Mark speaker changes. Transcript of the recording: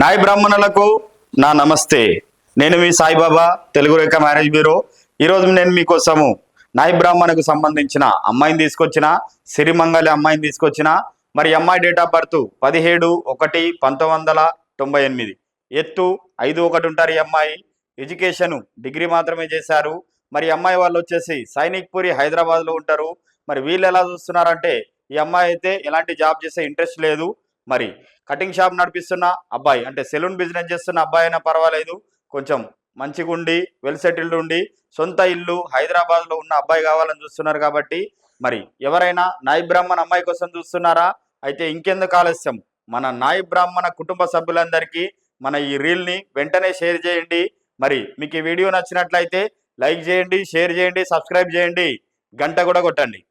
Speaker 1: నాయ బ్రాహ్మణులకు నా నమస్తే. నేను మీ సాయిబాబా తెలుగు రేఖ మ్యారేజ్ బ్యూరో. ఈరోజు నేను మీకోసము నాయ బ్రాహ్మణకు సంబంధించిన అమ్మాయిని తీసుకొచ్చిన, సిరిమంగళి అమ్మాయిని తీసుకొచ్చిన. మరి అమ్మాయి డేట్ ఆఫ్ బర్త్ 17/1/1998, ఎత్తు 5'1" ఉంటారు. ఈ అమ్మాయి ఎడ్యుకేషన్ డిగ్రీ మాత్రమే చేశారు. మరి అమ్మాయి వాళ్ళు వచ్చేసి సైనిక్పురి హైదరాబాద్లో ఉంటారు. మరి వీళ్ళు ఎలా చూస్తున్నారంటే, ఈ అమ్మాయి అయితే ఎలాంటి జాబ్ చేసే ఇంట్రెస్ట్ లేదు. మరి కటింగ్ షాప్ నడిపిస్తున్న అబ్బాయి, అంటే సెలూన్ బిజినెస్ చేస్తున్న అబ్బాయి అయినా పర్వాలేదు, కొంచెం మంచిగా ఉండి వెల్ సెటిల్డ్ ఉండి సొంత ఇల్లు హైదరాబాద్లో ఉన్న అబ్బాయి కావాలని చూస్తున్నారు. కాబట్టి మరి ఎవరైనా నాయి బ్రాహ్మణ అమ్మాయి కోసం చూస్తున్నారా? అయితే ఇంకెందుకు ఆలస్యం, మన నాయి బ్రాహ్మణ కుటుంబ సభ్యులందరికీ మన ఈ రీల్ని వెంటనే షేర్ చేయండి. మరి మీకు ఈ వీడియో నచ్చినట్లయితే లైక్ చేయండి, షేర్ చేయండి, సబ్స్క్రైబ్ చేయండి, గంట కూడా కొట్టండి.